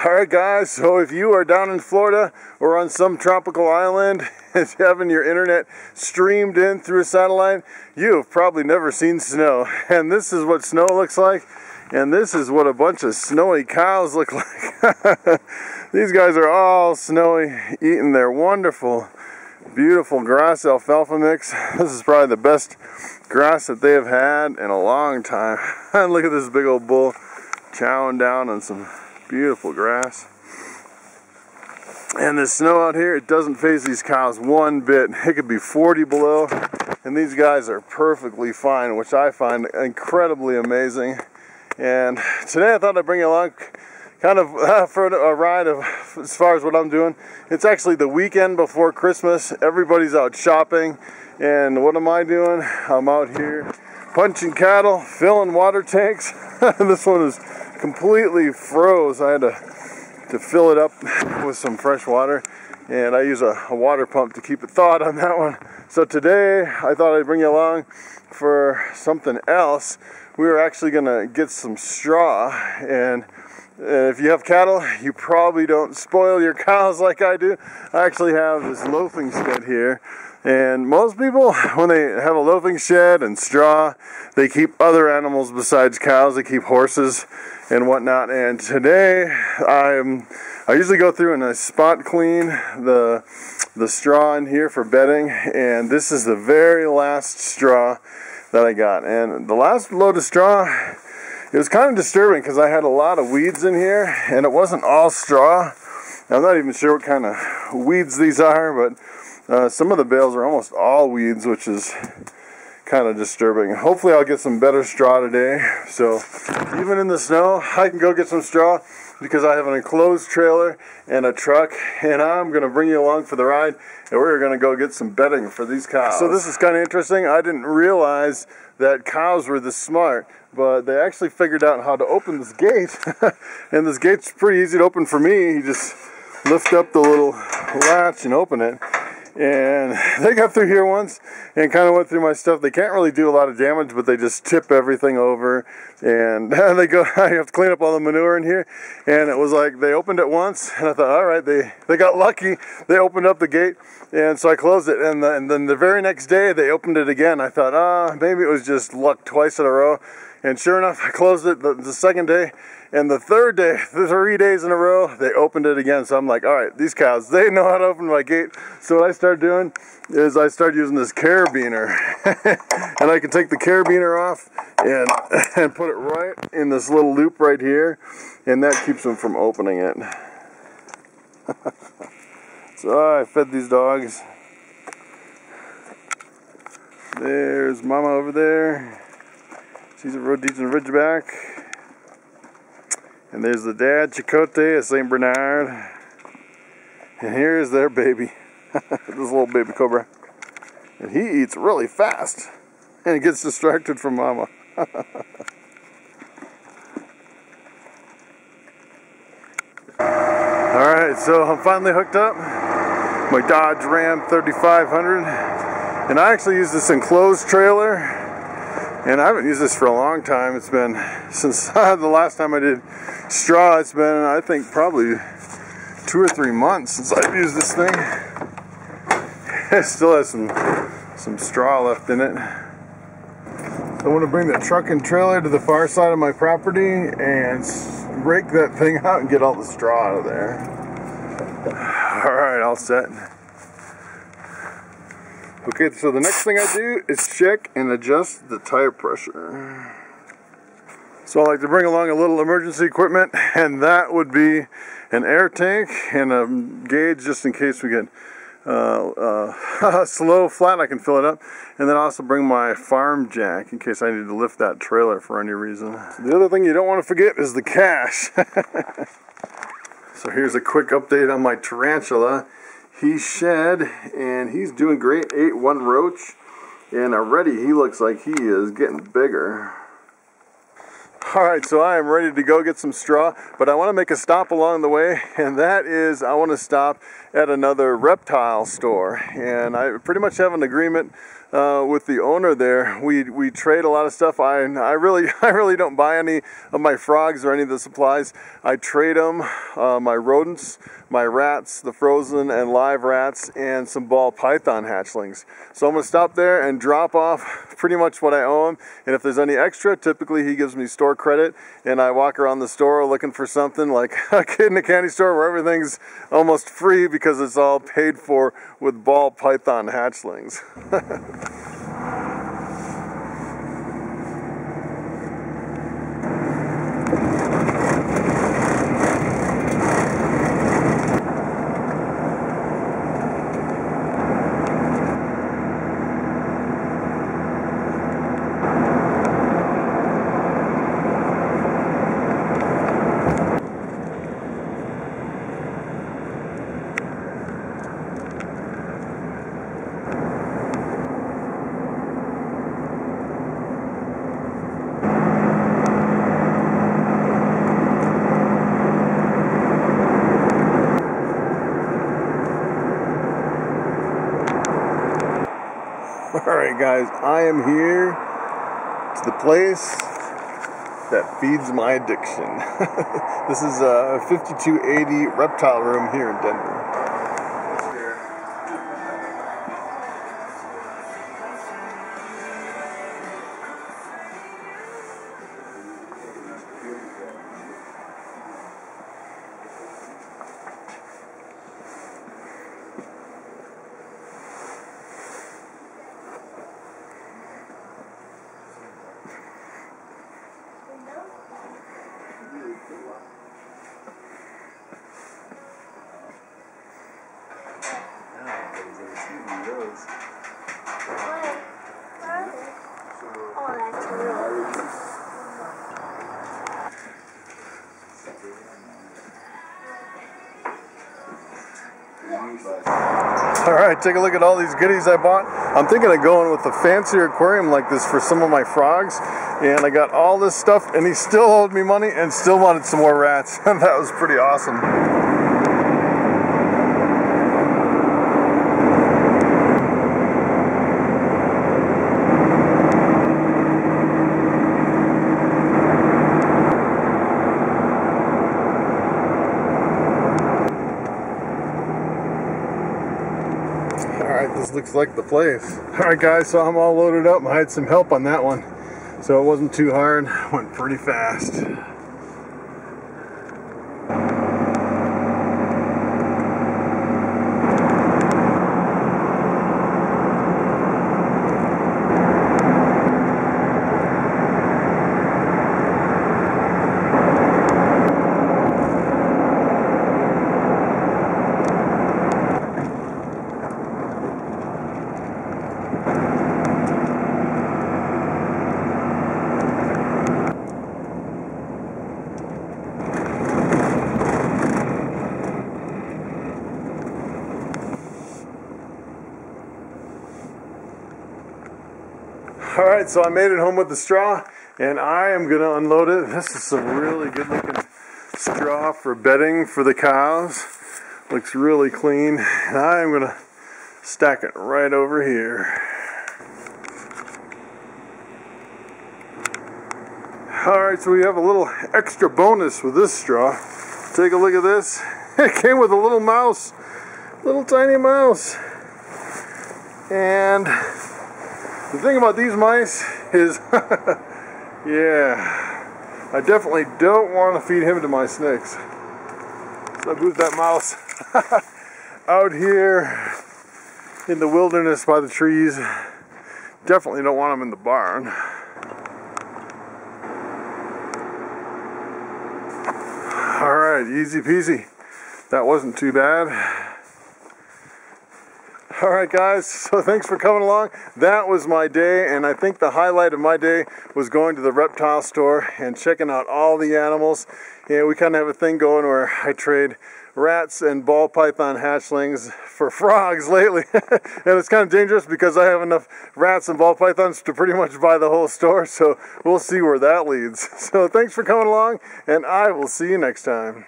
Alright guys, so if you are down in Florida or on some tropical island and having your internet streamed in through a satellite, you have probably never seen snow. And this is what snow looks like, and this is what a bunch of snowy cows look like. These guys are all snowy, eating their wonderful, beautiful grass alfalfa mix. This is probably the best grass that they have had in a long time. And look at this big old bull chowing down on some beautiful grass. And the snow out here, it doesn't faze these cows one bit. It could be 40 below and these guys are perfectly fine, which I find incredibly amazing. And today I thought I'd bring you along kind of for a ride of as far as what I'm doing. It's actually the weekend before Christmas. Everybody's out shopping, and what am I doing? I'm out here punching cattle, filling water tanks. This one is completely froze. I had to fill it up with some fresh water, and I use a water pump to keep it thawed on that one. So today I thought I'd bring you along for something else. We were actually gonna get some straw, and if you have cattle, you probably don't spoil your cows like I do. I actually have this loafing shed here, and most people, when they have a loafing shed and straw, they keep other animals besides cows. They keep horses and whatnot. And today I usually go through and I spot clean the straw in here for bedding, and this is the very last straw that I got. And the last load of straw, it was kind of disturbing because I had a lot of weeds in here, and it wasn't all straw. I'm not even sure what kind of weeds these are, but some of the bales are almost all weeds, which is kind of disturbing. Hopefully I'll get some better straw today. So even in the snow, I can go get some straw because I have an enclosed trailer and a truck, and I'm going to bring you along for the ride, and we're going to go get some bedding for these cows. So this is kind of interesting. I didn't realize that cows were this smart, but they actually figured out how to open this gate. And this gate's pretty easy to open for me. You just lift up the little latch and open it. And they got through here once and kind of went through my stuff. They can't really do a lot of damage, but they just tip everything over, and they go, I have to clean up all the manure in here. And it was like they opened it once, and I thought, all right, they got lucky. They opened up the gate, and so I closed it. And then the very next day they opened it again. I thought, maybe it was just luck twice in a row. And sure enough, I closed it the second day. And the third day, 3 days in a row, they opened it again. So I'm like, all right, these cows, they know how to open my gate. So what I started doing is I started using this carabiner. And I can take the carabiner off and put it right in this little loop right here. And that keeps them from opening it. So I fed these dogs. There's Mama over there. She's a Rhodesian Ridgeback. And there's the dad, Chicote, a St. Bernard. And here is their baby, this little baby cobra. And he eats really fast, and he gets distracted from Mama. Alright, so I'm finally hooked up. My Dodge Ram 3500. And I actually use this enclosed trailer. And I haven't used this for a long time. It's been since the last time I did straw. It's been, I think, probably 2 or 3 months since I've used this thing. It still has some straw left in it. I want to bring the truck and trailer to the far side of my property and rake that thing out and get all the straw out of there. Alright, all set. Okay, so the next thing I do is check and adjust the tire pressure. So I like to bring along a little emergency equipment, and that would be an air tank and a gauge just in case we get slow, flat, I can fill it up. And then also bring my farm jack in case I need to lift that trailer for any reason. The other thing you don't want to forget is the cash. So here's a quick update on my tarantula. He's shed, and he's doing great. Ate one roach, and already he looks like he is getting bigger. Alright, so I am ready to go get some straw, but I want to make a stop along the way, and that is I want to stop at another reptile store. And I pretty much have an agreement with the owner there. We trade a lot of stuff. I really don't buy any of my frogs or any of the supplies. I trade them, my rodents, my rats, the frozen and live rats, and some ball python hatchlings. So I'm going to stop there and drop off pretty much what I owe him, and if there's any extra, typically he gives me store credit, and I walk around the store looking for something like a kid in a candy store where everything's almost free because it's all paid for with ball python hatchlings. Alright guys, I am here to the place that feeds my addiction. This is a 5280 reptile room here in Denver. Alright, take a look at all these goodies I bought. I'm thinking of going with a fancier aquarium like this for some of my frogs. And I got all this stuff, and he still owed me money and still wanted some more rats. That was pretty awesome. Alright, this looks like the place. Alright guys, so I'm all loaded up. I had some help on that one, so it wasn't too hard. Went pretty fast. Alright, so I made it home with the straw, and I am going to unload it. This is some really good looking straw for bedding for the cows. Looks really clean. And I am going to stack it right over here. Alright, so we have a little extra bonus with this straw. Take a look at this. It came with a little mouse. Little tiny mouse. And the thing about these mice is, yeah, I definitely don't want to feed him to my snakes. So I moved that mouse out here in the wilderness by the trees. Definitely don't want him in the barn. Alright, easy peasy. That wasn't too bad. Alright guys, so thanks for coming along. That was my day, and I think the highlight of my day was going to the reptile store and checking out all the animals. And we kind of have a thing going where I trade rats and ball python hatchlings for frogs lately. And it's kind of dangerous because I have enough rats and ball pythons to pretty much buy the whole store, so we'll see where that leads. So thanks for coming along, and I will see you next time.